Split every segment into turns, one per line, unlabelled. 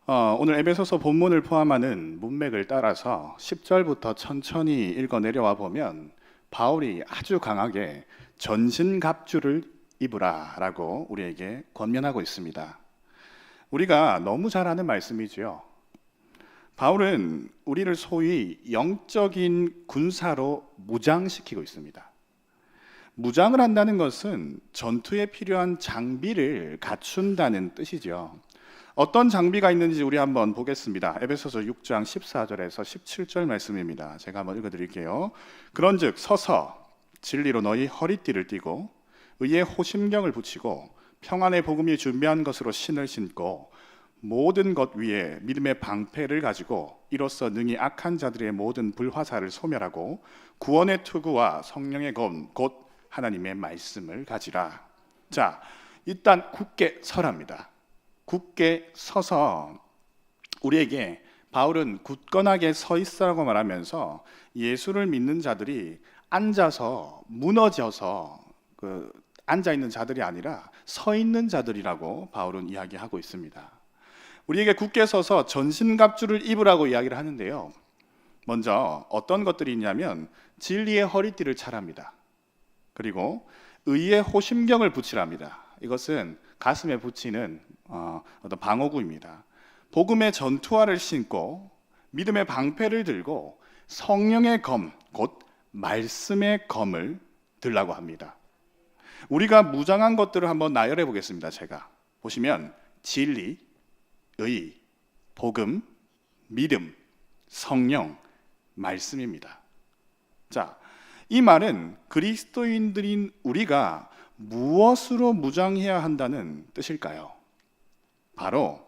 오늘 에베소서 본문을 포함하는 문맥을 따라서 10절부터 천천히 읽어 내려와 보면 바울이 아주 강하게 전신갑주를 입으라라고 우리에게 권면하고 있습니다. 우리가 너무 잘 아는 말씀이지요. 바울은 우리를 소위 영적인 군사로 무장시키고 있습니다. 무장을 한다는 것은 전투에 필요한 장비를 갖춘다는 뜻이죠. 어떤 장비가 있는지 우리 한번 보겠습니다. 에베소서 6장 14절에서 17절 말씀입니다. 제가 한번 읽어드릴게요. 그런즉 서서 진리로 너희 허리띠를 띠고 의의 호심경을 붙이고 평안의 복음이 준비한 것으로 신을 신고 모든 것 위에 믿음의 방패를 가지고 이로써 능히 악한 자들의 모든 불화살을 소멸하고 구원의 투구와 성령의 검 곧 하나님의 말씀을 가지라. 자, 일단 굳게 서랍니다. 굳게 서서 우리에게 바울은 굳건하게 서 있으라고 말하면서 예수를 믿는 자들이 앉아서 무너져서 앉아 있는 자들이 아니라 서 있는 자들이라고 바울은 이야기하고 있습니다. 우리에게 굳게 서서 전신갑주를 입으라고 이야기를 하는데요. 먼저 어떤 것들이 있냐면 진리의 허리띠를 차랍니다. 그리고 의의 호심경을 붙이랍니다. 이것은 가슴에 붙이는 어떤 방어구입니다. 복음의 전투화를 신고 믿음의 방패를 들고 성령의 검, 곧 말씀의 검을 들라고 합니다. 우리가 무장한 것들을 한번 나열해 보겠습니다. 제가 보시면 진리, 의, 복음, 믿음, 성령, 말씀입니다. 자, 이 말은 그리스도인들인 우리가 무엇으로 무장해야 한다는 뜻일까요? 바로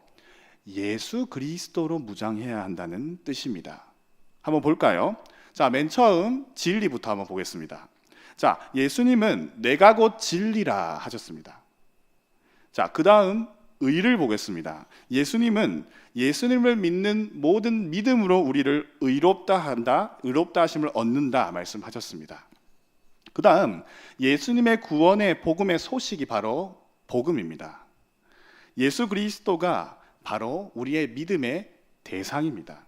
예수 그리스도로 무장해야 한다는 뜻입니다. 한번 볼까요? 자, 맨 처음 진리부터 한번 보겠습니다. 자, 예수님은 내가 곧 진리라 하셨습니다. 자, 그 다음 의를 보겠습니다. 예수님은 예수님을 믿는 모든 믿음으로 우리를 의롭다 한다, 의롭다 하심을 얻는다 말씀하셨습니다. 그 다음 예수님의 구원의 복음의 소식이 바로 복음입니다. 예수 그리스도가 바로 우리의 믿음의 대상입니다.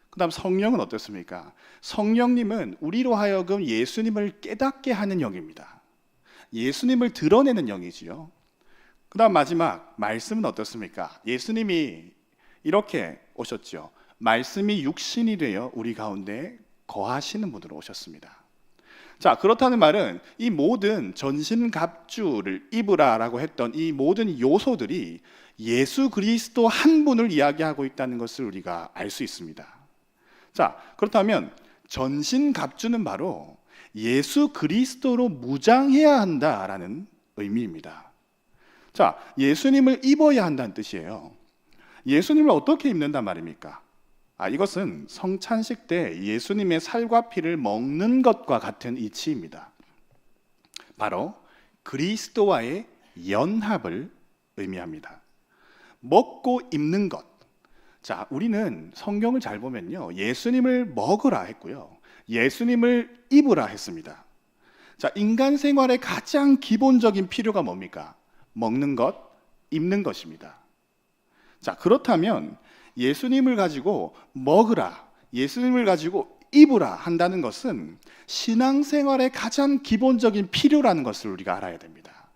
그 다음 성령은 어떻습니까? 성령님은 우리로 하여금 예수님을 깨닫게 하는 영입니다. 예수님을 드러내는 영이지요. 그 다음 마지막 말씀은 어떻습니까? 예수님이 이렇게 오셨죠. 말씀이 육신이 되어 우리 가운데 거하시는 분으로 오셨습니다. 자, 그렇다는 말은 이 모든 전신갑주를 입으라라고 했던 이 모든 요소들이 예수 그리스도 한 분을 이야기하고 있다는 것을 우리가 알 수 있습니다. 자, 그렇다면 전신갑주는 바로 예수 그리스도로 무장해야 한다라는 의미입니다. 자, 예수님을 입어야 한다는 뜻이에요. 예수님을 어떻게 입는단 말입니까? 이것은 성찬식 때 예수님의 살과 피를 먹는 것과 같은 이치입니다. 바로 그리스도와의 연합을 의미합니다. 먹고 입는 것. 자, 우리는 성경을 잘 보면요, 예수님을 먹으라 했고요, 예수님을 입으라 했습니다. 자, 인간 생활의 가장 기본적인 필요가 뭡니까? 먹는 것, 입는 것입니다. 자, 그렇다면 예수님을 가지고 먹으라, 예수님을 가지고 입으라 한다는 것은 신앙생활의 가장 기본적인 필요라는 것을 우리가 알아야 됩니다.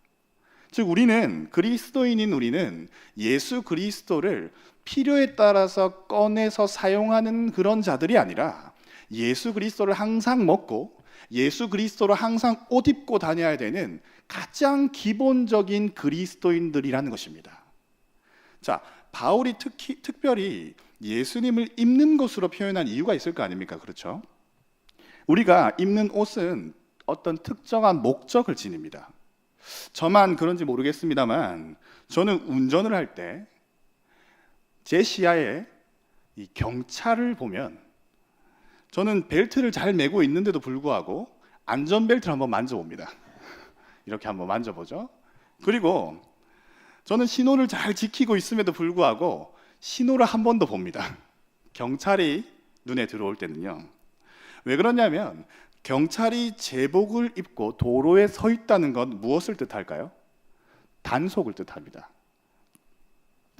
즉 우리는 그리스도인인 우리는 예수 그리스도를 필요에 따라서 꺼내서 사용하는 그런 자들이 아니라 예수 그리스도를 항상 먹고 예수 그리스도로 항상 옷 입고 다녀야 되는 가장 기본적인 그리스도인들이라는 것입니다. 자, 바울이 특별히 예수님을 입는 것으로 표현한 이유가 있을 거 아닙니까? 그렇죠? 우리가 입는 옷은 어떤 특정한 목적을 지닙니다. 저만 그런지 모르겠습니다만 저는 운전을 할 때 제 시야에 이 경찰을 보면 저는 벨트를 잘 매고 있는데도 불구하고 안전벨트를 한번 만져봅니다. 이렇게 한번 만져보죠. 그리고 저는 신호를 잘 지키고 있음에도 불구하고 신호를 한 번 더 봅니다. 경찰이 눈에 들어올 때는요. 왜 그러냐면 경찰이 제복을 입고 도로에 서 있다는 건 무엇을 뜻할까요? 단속을 뜻합니다.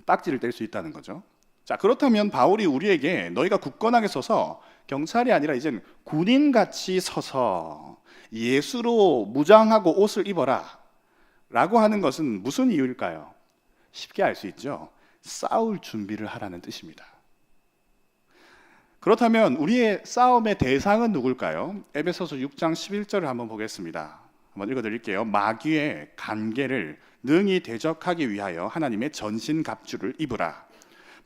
딱지를 뗄 수 있다는 거죠. 자, 그렇다면 바울이 우리에게 너희가 굳건하게 서서 경찰이 아니라 이젠 군인같이 서서 예수로 무장하고 옷을 입어라 라고 하는 것은 무슨 이유일까요? 쉽게 알 수 있죠. 싸울 준비를 하라는 뜻입니다. 그렇다면 우리의 싸움의 대상은 누굴까요? 에베소서 6장 11절을 한번 보겠습니다. 한번 읽어드릴게요. 마귀의 간계를 능히 대적하기 위하여 하나님의 전신갑주를 입으라.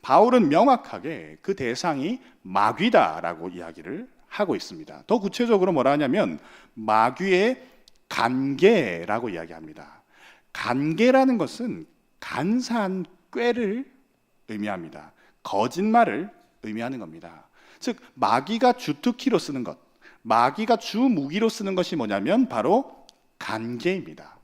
바울은 명확하게 그 대상이 마귀다라고 이야기를 하고 있습니다. 더 구체적으로 뭐라 하냐면 마귀의 간계라고 이야기합니다. 간계라는 것은 간사한 꾀를 의미합니다. 거짓말을 의미하는 겁니다. 즉 마귀가 주특기로 쓰는 것, 마귀가 주 무기로 쓰는 것이 뭐냐면 바로 간계입니다.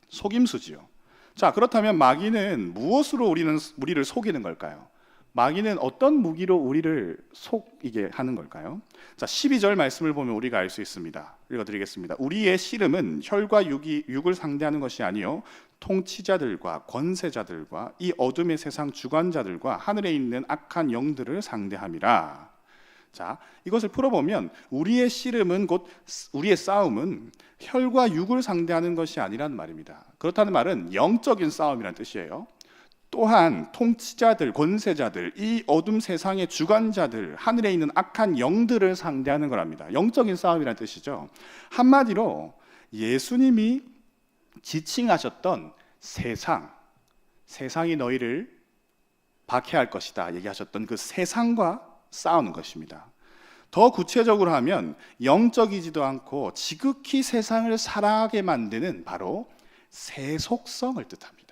속임수지요. 자, 그렇다면 마귀는 무엇으로 우리를 속이는 걸까요? 마귀는 어떤 무기로 우리를 속이게 하는 걸까요? 자, 12절 말씀을 보면 우리가 알 수 있습니다. 읽어드리겠습니다. 우리의 씨름은 혈과 육을 상대하는 것이 아니요 통치자들과 권세자들과 이 어둠의 세상 주관자들과 하늘에 있는 악한 영들을 상대함이라. 자, 이것을 풀어보면 우리의 씨름은 곧 우리의 싸움은 혈과 육을 상대하는 것이 아니라는 말입니다. 그렇다는 말은 영적인 싸움이라는 뜻이에요. 또한 통치자들, 권세자들, 이 어둠 세상의 주관자들, 하늘에 있는 악한 영들을 상대하는 거랍니다. 영적인 싸움이라는 뜻이죠. 한마디로 예수님이 지칭하셨던 세상이 너희를 박해할 것이다 얘기하셨던 그 세상과 싸우는 것입니다. 더 구체적으로 하면 영적이지도 않고 지극히 세상을 사랑하게 만드는 바로 세속성을 뜻합니다.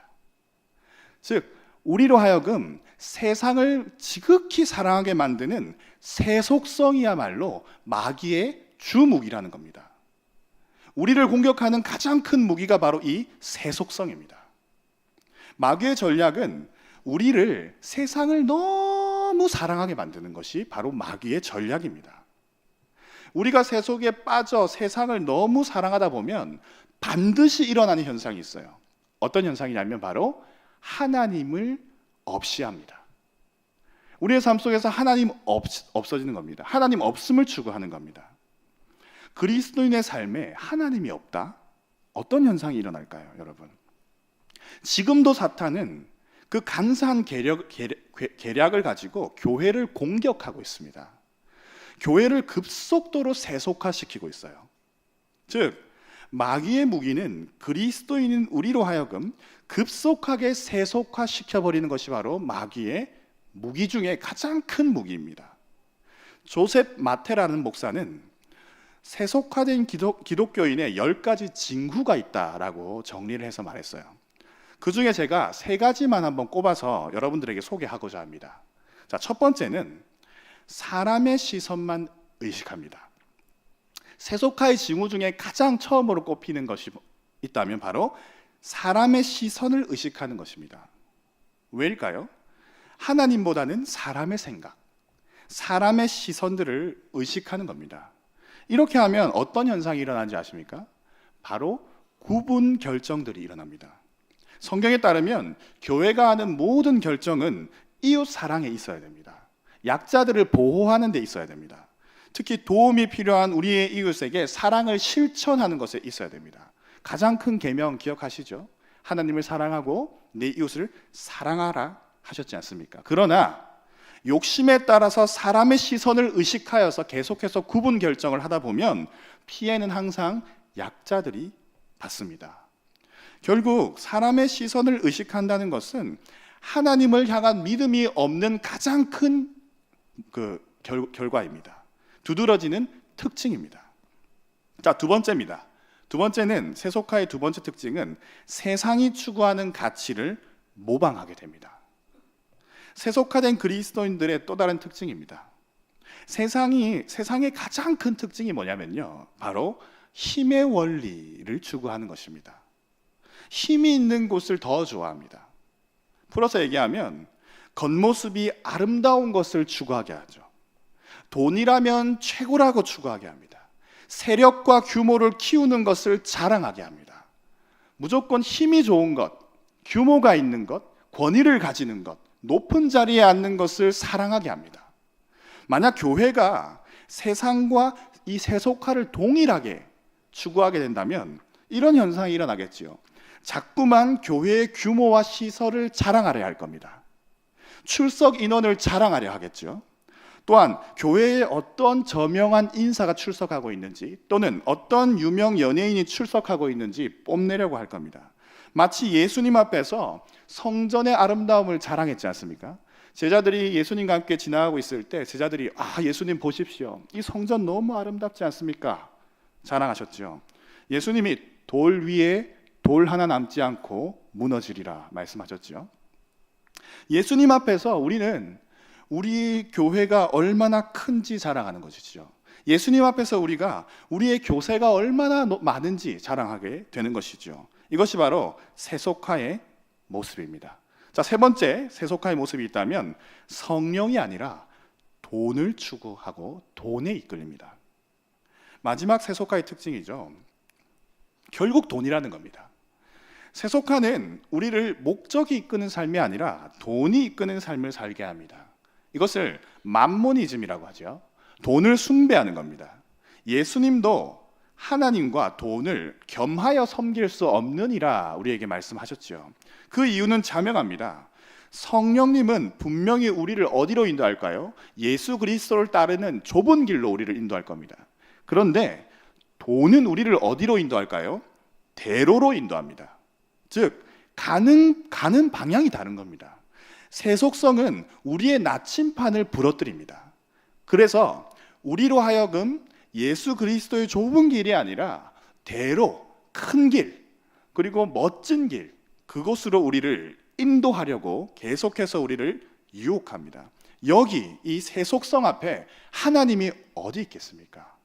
즉 우리로 하여금 세상을 지극히 사랑하게 만드는 세속성이야말로 마귀의 주무기라는 겁니다. 우리를 공격하는 가장 큰 무기가 바로 이 세속성입니다. 마귀의 전략은 우리를 세상을 너무 사랑하게 만드는 것이 바로 마귀의 전략입니다. 우리가 세속에 빠져 세상을 너무 사랑하다 보면 반드시 일어나는 현상이 있어요. 어떤 현상이냐면 바로 하나님을 없이합니다. 우리의 삶 속에서 하나님 없어지는 겁니다. 하나님 없음을 추구하는 겁니다. 그리스도인의 삶에 하나님이 없다? 어떤 현상이 일어날까요, 여러분? 지금도 사탄은 그 간사한 계략을 가지고 교회를 공격하고 있습니다. 교회를 급속도로 세속화시키고 있어요. 즉 마귀의 무기는 그리스도인인 우리로 하여금 급속하게 세속화시켜버리는 것이 바로 마귀의 무기 중에 가장 큰 무기입니다. 조셉 마테라는 목사는 세속화된 기독교인의 10가지 징후가 있다라고 정리를 해서 말했어요. 그 중에 제가 3가지만 한번 꼽아서 여러분들에게 소개하고자 합니다. 자, 첫 번째는 사람의 시선만 의식합니다. 세속화의 징후 중에 가장 처음으로 꼽히는 것이 있다면 바로 사람의 시선을 의식하는 것입니다. 왜일까요? 하나님보다는 사람의 생각, 사람의 시선들을 의식하는 겁니다. 이렇게 하면 어떤 현상이 일어나는지 아십니까? 바로 구분 결정들이 일어납니다. 성경에 따르면 교회가 하는 모든 결정은 이웃 사랑에 있어야 됩니다. 약자들을 보호하는 데 있어야 됩니다. 특히 도움이 필요한 우리의 이웃에게 사랑을 실천하는 것에 있어야 됩니다. 가장 큰 계명 기억하시죠? 하나님을 사랑하고 내 이웃을 사랑하라 하셨지 않습니까? 그러나 욕심에 따라서 사람의 시선을 의식하여서 계속해서 구분 결정을 하다 보면 피해는 항상 약자들이 받습니다. 결국 사람의 시선을 의식한다는 것은 하나님을 향한 믿음이 없는 가장 큰 결과입니다. 두드러지는 특징입니다. 자, 두 번째입니다. 두 번째는 세속화의 두 번째 특징은 세상이 추구하는 가치를 모방하게 됩니다. 세속화된 그리스도인들의 또 다른 특징입니다. 세상의 가장 큰 특징이 뭐냐면요, 바로 힘의 원리를 추구하는 것입니다. 힘이 있는 곳을 더 좋아합니다. 풀어서 얘기하면 겉모습이 아름다운 것을 추구하게 하죠. 돈이라면 최고라고 추구하게 합니다. 세력과 규모를 키우는 것을 자랑하게 합니다. 무조건 힘이 좋은 것, 규모가 있는 것, 권위를 가지는 것, 높은 자리에 앉는 것을 사랑하게 합니다. 만약 교회가 세상과 이 세속화를 동일하게 추구하게 된다면 이런 현상이 일어나겠지요. 자꾸만 교회의 규모와 시설을 자랑하려 할 겁니다. 출석 인원을 자랑하려 하겠죠. 또한 교회에 어떤 저명한 인사가 출석하고 있는지 또는 어떤 유명 연예인이 출석하고 있는지 뽐내려고 할 겁니다. 마치 예수님 앞에서 성전의 아름다움을 자랑했지 않습니까? 제자들이 예수님과 함께 지나가고 있을 때 제자들이 예수님 보십시오. 이 성전 너무 아름답지 않습니까? 자랑하셨죠. 예수님이 돌 위에 돌 하나 남지 않고 무너지리라 말씀하셨죠. 예수님 앞에서 우리는 우리 교회가 얼마나 큰지 자랑하는 것이죠. 예수님 앞에서 우리가 우리의 교세가 얼마나 많은지 자랑하게 되는 것이죠. 이것이 바로 세속화의 모습입니다. 자, 세 번째 세속화의 모습이 있다면 성령이 아니라 돈을 추구하고 돈에 이끌립니다. 마지막 세속화의 특징이죠. 결국 돈이라는 겁니다. 세속화는 우리를 목적이 이끄는 삶이 아니라 돈이 이끄는 삶을 살게 합니다. 이것을 맘모니즘이라고 하죠. 돈을 숭배하는 겁니다. 예수님도 하나님과 돈을 겸하여 섬길 수 없느니라 우리에게 말씀하셨죠. 그 이유는 자명합니다. 성령님은 분명히 우리를 어디로 인도할까요? 예수 그리스도를 따르는 좁은 길로 우리를 인도할 겁니다. 그런데 돈은 우리를 어디로 인도할까요? 대로로 인도합니다. 즉 가는 방향이 다른 겁니다. 세속성은 우리의 나침판을 부러뜨립니다. 그래서 우리로 하여금 예수 그리스도의 좁은 길이 아니라 대로, 큰 길, 그리고 멋진 길, 그곳으로 우리를 인도하려고 계속해서 우리를 유혹합니다. 여기 이 세속성 앞에 하나님이 어디 있겠습니까?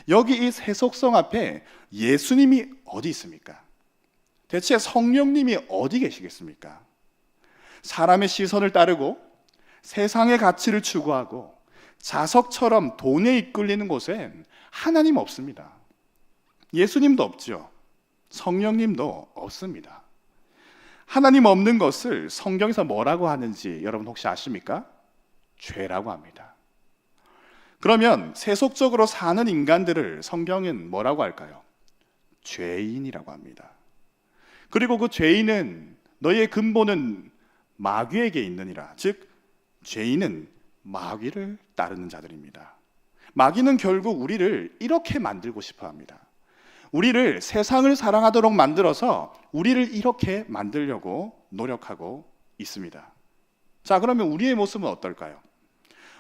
여기 이 세속성 앞에 예수님이 어디 있습니까? 대체 성령님이 어디 계시겠습니까? 사람의 시선을 따르고 세상의 가치를 추구하고 자석처럼 돈에 이끌리는 곳엔 하나님 없습니다. 예수님도 없죠. 성령님도 없습니다. 하나님 없는 것을 성경에서 뭐라고 하는지 여러분 혹시 아십니까? 죄라고 합니다. 그러면 세속적으로 사는 인간들을 성경은 뭐라고 할까요? 죄인이라고 합니다. 그리고 그 죄인은 너희의 근본은 마귀에게 있느니라. 즉 죄인은 마귀를 따르는 자들입니다. 마귀는 결국 우리를 이렇게 만들고 싶어 합니다. 우리를 세상을 사랑하도록 만들어서 우리를 이렇게 만들려고 노력하고 있습니다. 자, 그러면 우리의 모습은 어떨까요?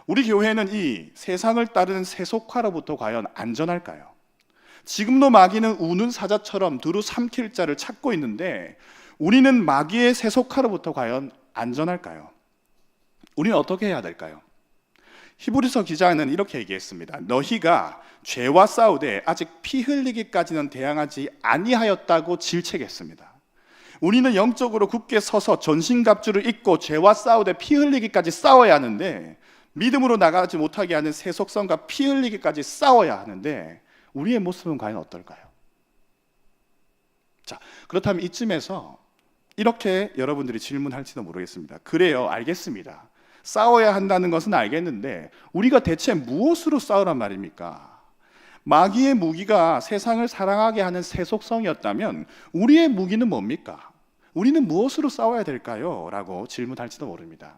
우리 교회는 이 세상을 따르는 세속화로부터 과연 안전할까요? 지금도 마귀는 우는 사자처럼 두루 삼킬 자를 찾고 있는데 우리는 마귀의 세속화로부터 과연 안전할까요? 우리는 어떻게 해야 될까요? 히브리서 기자는 이렇게 얘기했습니다. 너희가 죄와 싸우되 아직 피 흘리기까지는 대항하지 아니하였다고 질책했습니다. 우리는 영적으로 굳게 서서 전신갑주를 입고 죄와 싸우되 피 흘리기까지 싸워야 하는데, 믿음으로 나가지 못하게 하는 세속성과 피 흘리기까지 싸워야 하는데 우리의 모습은 과연 어떨까요? 자, 그렇다면 이쯤에서 이렇게 여러분들이 질문할지도 모르겠습니다. 그래요, 알겠습니다. 싸워야 한다는 것은 알겠는데 우리가 대체 무엇으로 싸우란 말입니까? 마귀의 무기가 세상을 사랑하게 하는 세속성이었다면 우리의 무기는 뭡니까? 우리는 무엇으로 싸워야 될까요? 라고 질문할지도 모릅니다.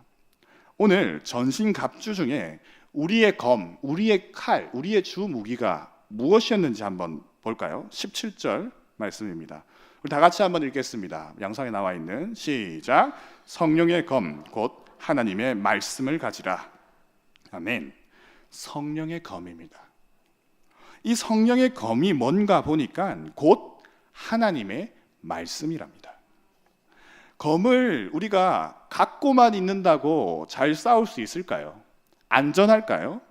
오늘 전신갑주 중에 우리의 검, 우리의 칼, 우리의 주 무기가 무엇이었는지 한번 볼까요? 17절 말씀입니다. 우리 다 같이 한번 읽겠습니다. 양상에 나와 있는 시작. 성령의 검 곧 하나님의 말씀을 가지라. 아멘. 성령의 검입니다. 이 성령의 검이 뭔가 보니까 곧 하나님의 말씀이랍니다. 검을 우리가 갖고만 있는다고 잘 싸울 수 있을까요? 안전할까요?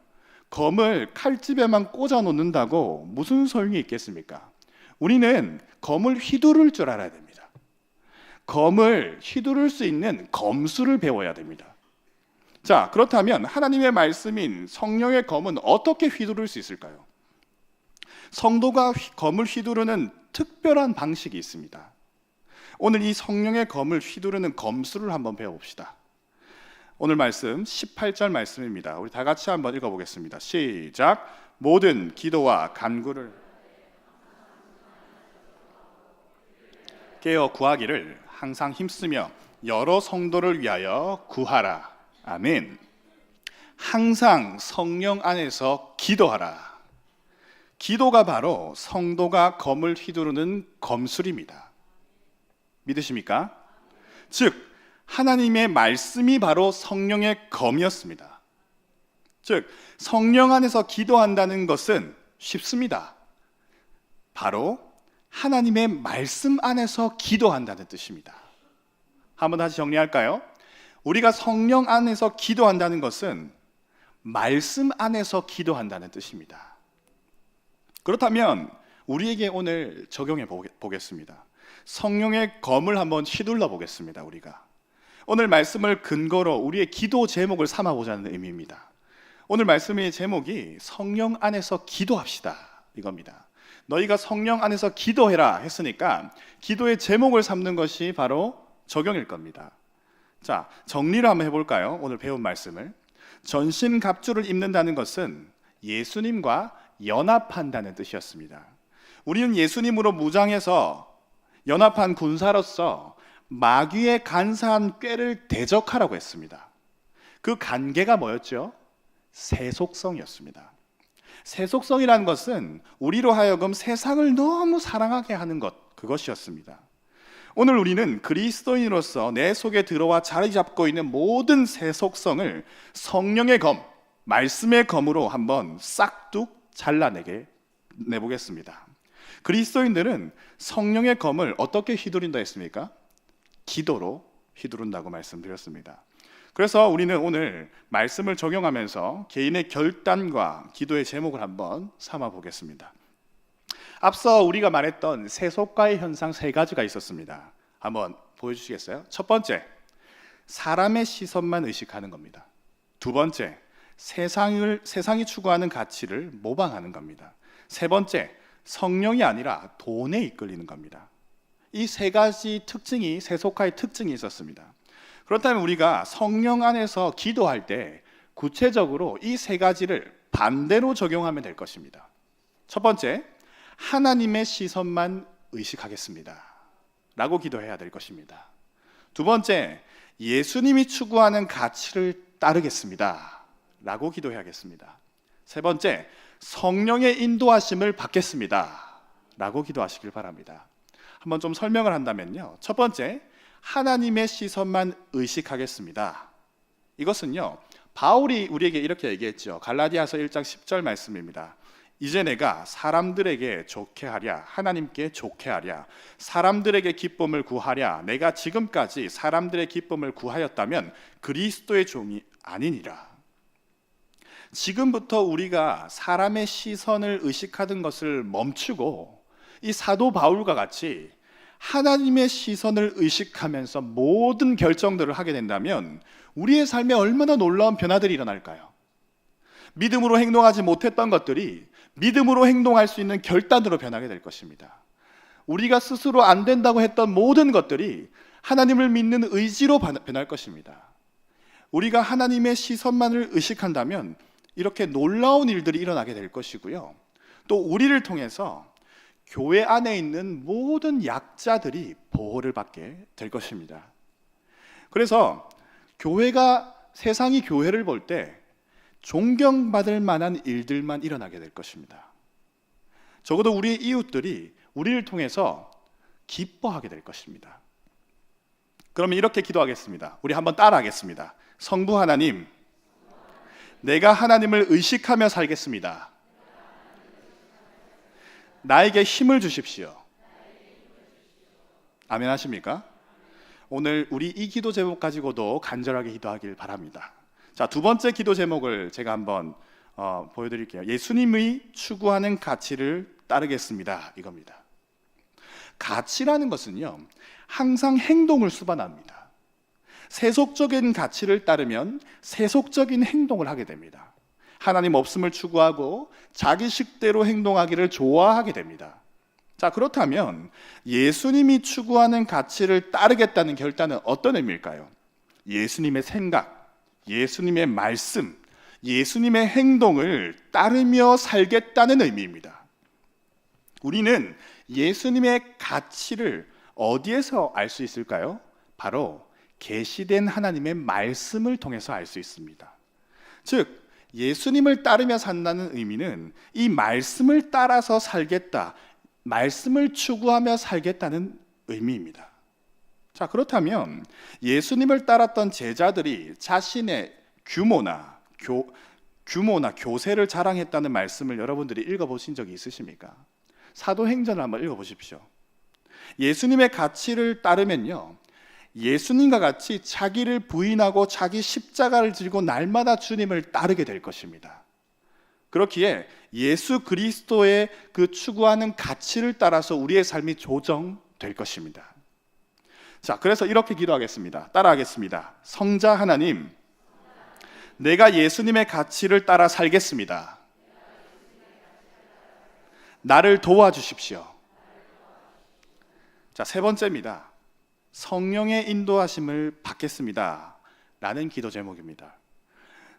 검을 칼집에만 꽂아 놓는다고 무슨 소용이 있겠습니까? 우리는 검을 휘두를 줄 알아야 됩니다. 검을 휘두를 수 있는 검술을 배워야 됩니다. 자, 그렇다면 하나님의 말씀인 성령의 검은 어떻게 휘두를 수 있을까요? 성도가 검을 휘두르는 특별한 방식이 있습니다. 오늘 이 성령의 검을 휘두르는 검술을 한번 배워봅시다. 오늘 말씀 18절 말씀입니다. 우리 다 같이 한번 읽어보겠습니다. 시작. 모든 기도와 간구를 깨어 구하기를 항상 힘쓰며 여러 성도를 위하여 구하라. 아멘. 항상 성령 안에서 기도하라. 기도가 바로 성도가 검을 휘두르는 검술입니다. 믿으십니까? 즉 하나님의 말씀이 바로 성령의 검이었습니다. 즉 성령 안에서 기도한다는 것은 쉽습니다. 바로 하나님의 말씀 안에서 기도한다는 뜻입니다. 한번 다시 정리할까요? 우리가 성령 안에서 기도한다는 것은 말씀 안에서 기도한다는 뜻입니다. 그렇다면 우리에게 오늘 적용해 보겠습니다. 성령의 검을 한번 휘둘러 보겠습니다. 우리가 오늘 말씀을 근거로 우리의 기도 제목을 삼아보자는 의미입니다. 오늘 말씀의 제목이 성령 안에서 기도합시다 이겁니다. 너희가 성령 안에서 기도해라 했으니까 기도의 제목을 삼는 것이 바로 적용일 겁니다. 자, 정리를 한번 해볼까요? 오늘 배운 말씀을. 전신갑주를 입는다는 것은 예수님과 연합한다는 뜻이었습니다. 우리는 예수님으로 무장해서 연합한 군사로서 마귀의 간사한 꾀를 대적하라고 했습니다. 그 간계가 뭐였죠? 세속성이었습니다. 세속성이라는 것은 우리로 하여금 세상을 너무 사랑하게 하는 것, 그것이었습니다. 오늘 우리는 그리스도인으로서 내 속에 들어와 자리 잡고 있는 모든 세속성을 성령의 검, 말씀의 검으로 한번 싹둑 잘라내보겠습니다. 그리스도인들은 성령의 검을 어떻게 휘두른다 했습니까? 기도로 휘두른다고 말씀드렸습니다. 그래서 우리는 오늘 말씀을 적용하면서 개인의 결단과 기도의 제목을 한번 삼아 보겠습니다. 앞서 우리가 말했던 세속과의 현상 세 가지가 있었습니다. 한번 보여주시겠어요? 첫 번째, 사람의 시선만 의식하는 겁니다. 두 번째, 세상이 추구하는 가치를 모방하는 겁니다. 세 번째, 성령이 아니라 돈에 이끌리는 겁니다. 이 세 가지 특징이 세속화의 특징이 있었습니다. 그렇다면 우리가 성령 안에서 기도할 때 구체적으로 이 세 가지를 반대로 적용하면 될 것입니다. 첫 번째, 하나님의 시선만 의식하겠습니다 라고 기도해야 될 것입니다. 두 번째, 예수님이 추구하는 가치를 따르겠습니다 라고 기도해야겠습니다. 세 번째, 성령의 인도하심을 받겠습니다 라고 기도하시길 바랍니다. 한번 좀 설명을 한다면요, 첫 번째, 하나님의 시선만 의식하겠습니다. 이것은요, 바울이 우리에게 이렇게 얘기했죠. 갈라디아서 1장 10절 말씀입니다. 이제 내가 사람들에게 좋게 하랴, 하나님께 좋게 하랴, 사람들에게 기쁨을 구하랴, 내가 지금까지 사람들의 기쁨을 구하였다면 그리스도의 종이 아니니라. 지금부터 우리가 사람의 시선을 의식하는 것을 멈추고 이 사도 바울과 같이 하나님의 시선을 의식하면서 모든 결정들을 하게 된다면 우리의 삶에 얼마나 놀라운 변화들이 일어날까요? 믿음으로 행동하지 못했던 것들이 믿음으로 행동할 수 있는 결단으로 변하게 될 것입니다. 우리가 스스로 안 된다고 했던 모든 것들이 하나님을 믿는 의지로 변할 것입니다. 우리가 하나님의 시선만을 의식한다면 이렇게 놀라운 일들이 일어나게 될 것이고요. 또 우리를 통해서 교회 안에 있는 모든 약자들이 보호를 받게 될 것입니다. 그래서 세상이 교회를 볼 때 존경받을 만한 일들만 일어나게 될 것입니다. 적어도 우리의 이웃들이 우리를 통해서 기뻐하게 될 것입니다. 그러면 이렇게 기도하겠습니다. 우리 한번 따라하겠습니다. 성부 하나님, 내가 하나님을 의식하며 살겠습니다. 나에게 힘을 주십시오. 아멘 하십니까? 오늘 우리 이 기도 제목 가지고도 간절하게 기도하길 바랍니다. 자, 두 번째 기도 제목을 제가 한번 보여드릴게요. 예수님의 추구하는 가치를 따르겠습니다 이겁니다. 가치라는 것은요, 항상 행동을 수반합니다. 세속적인 가치를 따르면 세속적인 행동을 하게 됩니다. 하나님 없음을 추구하고 자기 식대로 행동하기를 좋아하게 됩니다. 자, 그렇다면 예수님이 추구하는 가치를 따르겠다는 결단은 어떤 의미일까요? 예수님의 생각, 예수님의 말씀, 예수님의 행동을 따르며 살겠다는 의미입니다. 우리는 예수님의 가치를 어디에서 알 수 있을까요? 바로 계시된 하나님의 말씀을 통해서 알 수 있습니다. 즉, 예수님을 따르며 산다는 의미는 이 말씀을 따라서 살겠다, 말씀을 추구하며 살겠다는 의미입니다. 자, 그렇다면 예수님을 따랐던 제자들이 자신의 규모나 교세를 자랑했다는 말씀을 여러분들이 읽어보신 적이 있으십니까? 사도행전을 한번 읽어보십시오. 예수님의 가치를 따르면요, 예수님과 같이 자기를 부인하고 자기 십자가를 지고 날마다 주님을 따르게 될 것입니다. 그렇기에 예수 그리스도의 그 추구하는 가치를 따라서 우리의 삶이 조정될 것입니다. 자, 그래서 이렇게 기도하겠습니다. 따라하겠습니다. 성자 하나님, 내가 예수님의 가치를 따라 살겠습니다. 나를 도와주십시오. 자, 세 번째입니다. 성령의 인도하심을 받겠습니다 라는 기도 제목입니다.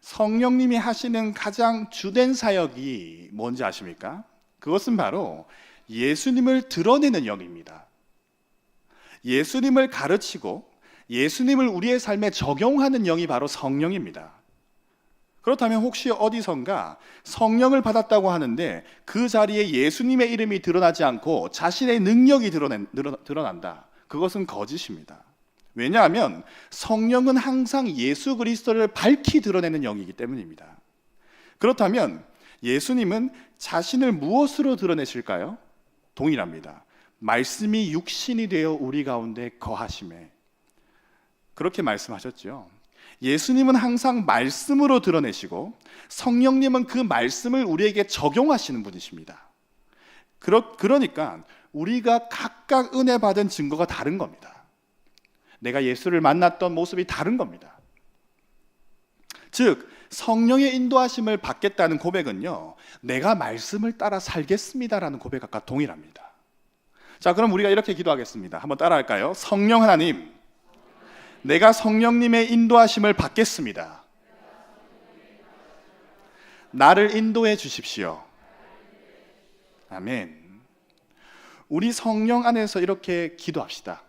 성령님이 하시는 가장 주된 사역이 뭔지 아십니까? 그것은 바로 예수님을 드러내는 영입니다. 예수님을 가르치고 예수님을 우리의 삶에 적용하는 영이 바로 성령입니다. 그렇다면 혹시 어디선가 성령을 받았다고 하는데 그 자리에 예수님의 이름이 드러나지 않고 자신의 능력이 드러난다. 그것은 거짓입니다. 왜냐하면 성령은 항상 예수 그리스도를 밝히 드러내는 영이기 때문입니다. 그렇다면 예수님은 자신을 무엇으로 드러내실까요? 동일합니다. 말씀이 육신이 되어 우리 가운데 거하심에. 그렇게 말씀하셨죠. 예수님은 항상 말씀으로 드러내시고 성령님은 그 말씀을 우리에게 적용하시는 분이십니다. 그러니까 우리가 각각 은혜 받은 증거가 다른 겁니다. 내가 예수를 만났던 모습이 다른 겁니다. 즉, 성령의 인도하심을 받겠다는 고백은요, 내가 말씀을 따라 살겠습니다라는 고백과 동일합니다. 자, 그럼 우리가 이렇게 기도하겠습니다. 한번 따라할까요? 성령 하나님, 내가 성령님의 인도하심을 받겠습니다. 나를 인도해 주십시오. 아멘. 우리 성령 안에서 이렇게 기도합시다.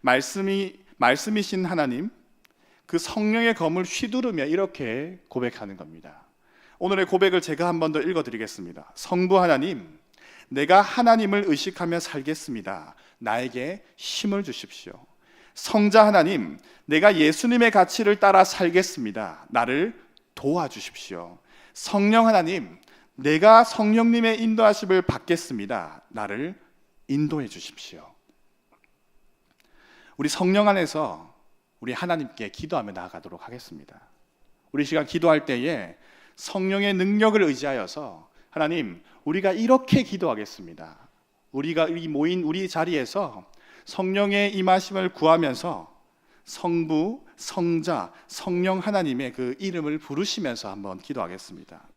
말씀이신 하나님, 그 성령의 검을 휘두르며 이렇게 고백하는 겁니다. 오늘의 고백을 제가 한 번 더 읽어드리겠습니다. 성부 하나님, 내가 하나님을 의식하며 살겠습니다. 나에게 힘을 주십시오. 성자 하나님, 내가 예수님의 가치를 따라 살겠습니다. 나를 도와주십시오. 성령 하나님, 내가 성령님의 인도하심을 받겠습니다. 나를 인도해 주십시오. 우리 성령 안에서 우리 하나님께 기도하며 나아가도록 하겠습니다. 우리 시간 기도할 때에 성령의 능력을 의지하여서 하나님, 우리가 이렇게 기도하겠습니다. 우리가 이 모인 우리 자리에서 성령의 임하심을 구하면서 성부, 성자, 성령 하나님의 그 이름을 부르시면서 한번 기도하겠습니다.